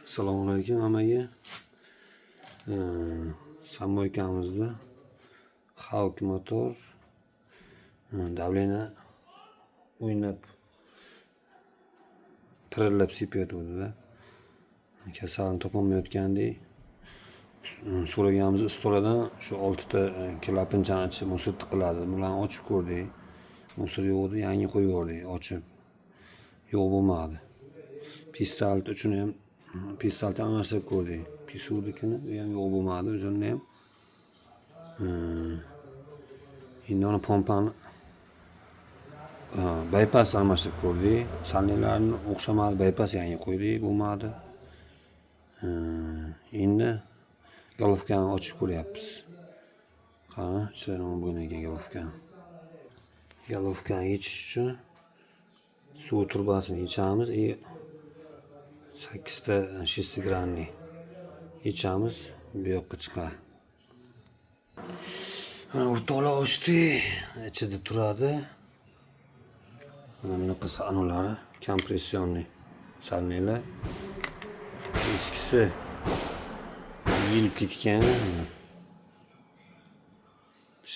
Assalomu alaykum hammaga. Sammoykamizda Hawk motor davleniya o'ynab pirillab sepayotganda kasalini topolmayotgandek so'raganimiz ustalardan shu 6 ta klapinchani ochib musor tiqiladi. Bularni ochib ko'rdik. Musor yo'q edi, yangi qo'yib yubordik ochib. Yo'q bo'lmadi. Pistolet uchun ham pistoletni almashtirib ko'rdik. Pisuvnikini u ham yo'q bo'lmadi. O'zini ham endi uni pompani bypass almashtirib ko'rdik. Salnelarni o'xshamadi, bypass yangi qo'ydik, bo'lmadi. Endi golovkani ochib ko'ryapmiz. Qani, ichida nima bo'lgan ekan golovkani. Golovkani yechish uchun suv turbasini yechamiz. 8 ta shestigranli yechamiz, bu yoqqa chiqadi. O'rtoqlar ochdi, ichida turadi. Mana bunaqa anulari, kompressionli salnelar. Eskisi yilib ketgan.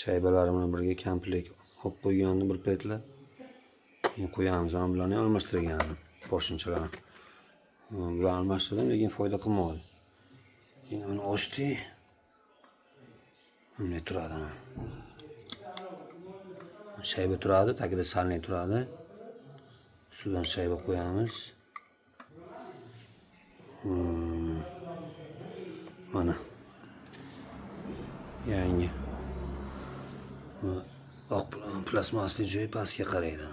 Shaybalari bilan birga komplekt olib qo'ygandim bir paytlar. Endi qo'yamiz, mana bularni almashtirgandim, qo'shimchalarni. Bularni almashtirdim, lekin foyda qilmadi. Endi uni ochdi. Bunday turadi. Shayba turadi, tagida salne turadi. Ustidan shayba qo'yamiz. Mana yangi oq plastmasli joyi pastga qaraydi.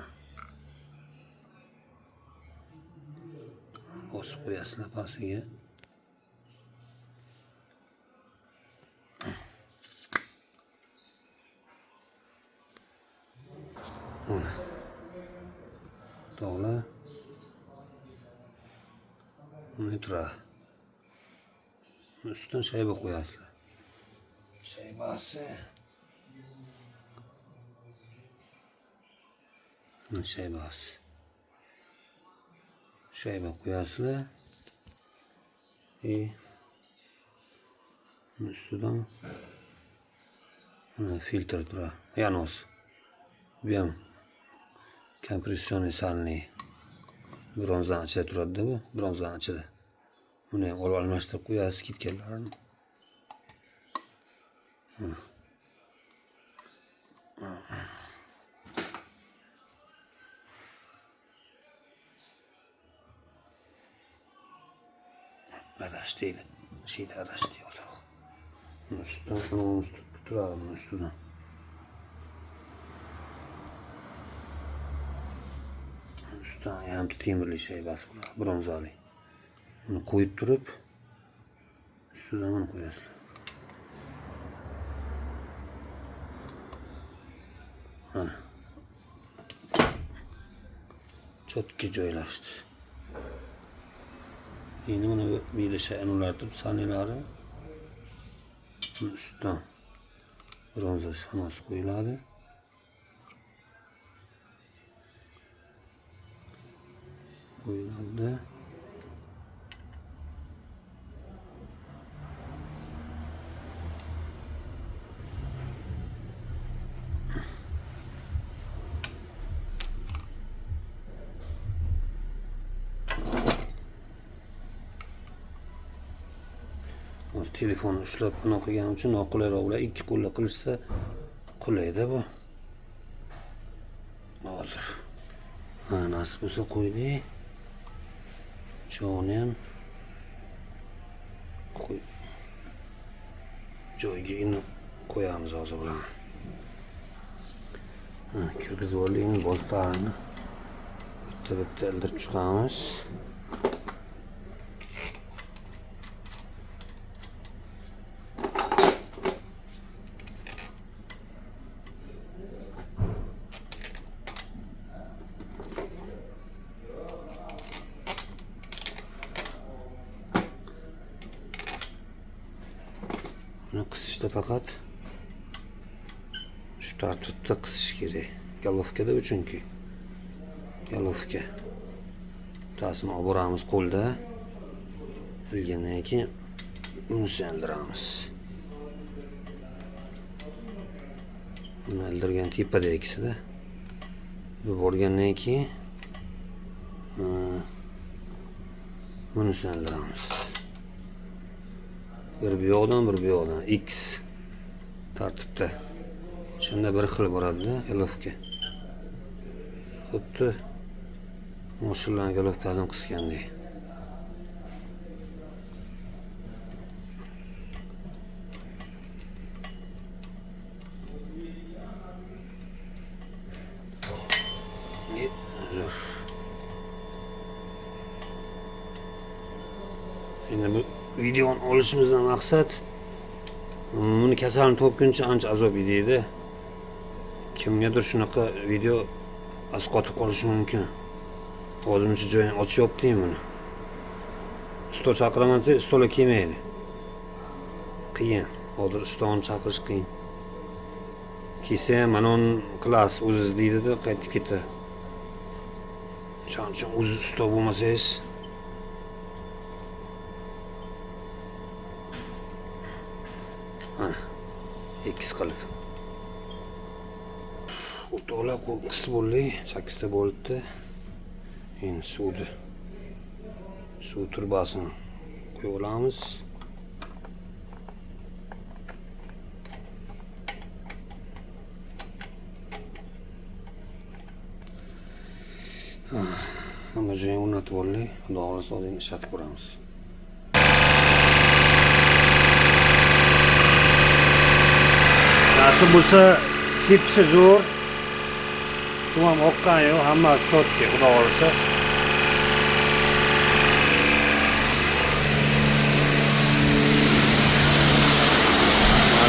Bosib qo'yasizlar pastiga. To'g'ri. Bunday turadi. Ustidan shayba qo'yasizlar. Shaybasi. Shaybasi. Shayba qo'yasizlar. Ustidan filtr turadi. Yanos. Bu ham kompressionli salne. Bronzdan ichida turadi bu, bronzdan ichida. Buni ham olib almashtirib qo'yasiz ketganlarni. Adash deydi. Shiyda adash deydi. Ustidan turadi, bunun ustidan. Ustidan ham temirli shaybasi bor, bronzali. Buni qo'yib turib, ustidan buni qo'yasizlar. Mana. Chotki joylashdi. Endi mana bu miyda anulari, salnelari ustidan bronza sanosi qo'yiladi. Qo'yiladi. Telefonni ushlab buni qilganim uchun noqulayroq bo'ladi. Ikki qo'lda qilishsa qulayda bu. Hozir. Nasib bo'lsa qo'ydik. Cho'g'ini ham joyiga endi qo'yamiz hozir bilan. Kirgizib olaymi boltlarini. Bitta ildirib chiqamiz. Buni qisishda faqat shu tartibda qisish kerak. Golovkada chunki golovka. Tasini olib boramiz qo'lda. Ilgandan keyin buni ildiramiz. Buni ildirgan tepada ikkisida. Bu bo'lgandan keyin buni ildiramiz. Bir bu yoqdan X tartibda. Shunda bir xil boradi-da, elovka. Xuddi moshullarning elovkasini qisgandek. Endi bu videoni olishimizdan maqsad buni kasalni topguncha ancha azob edeydi. Kimgadir shunaqa video asqotib qolishi mumkin. O'zimcha joyini ochyapti buni. Usto chaqiraman desa, ustolar kelmaydi. Qiyin. Hozir ustoni chaqirish qiyin. Kelsa ham mana uni qilasiz o'zingiz deydi-da, qaytib ketadi. Shuning uchun o'zingiz usto bo'lmasangiz mana X qilib. O'rtoqlar qisib bo'ldi, 8 ta bo'ldi. Endi suv turbasini qo'yib olamiz. Hamma joyini o'rnatib oldik. Xudo xohlasa oldin ishlatib ko'ramiz. Nasib bo'lsa, sepsa zo'r. Suv ham oqqan yo'q, hammasi chotki, xudo xohlasa.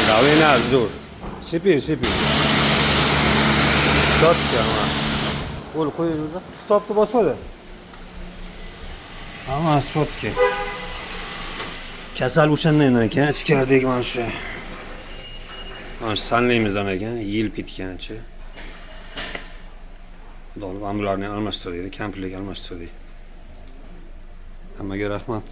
Davina zo'r. Seping. Chotki ama. Qo'l qo'yingizda. Stopni bosadi. Hammasi chotki. Kasal o'shandan ekan, ichkaridagi mana shu. Mana shu sanlaymizdan ekan, yilib ketgancha. Xudo ambularni almashtirdik, kampirlik almashtirdik. Hammaga rahmat.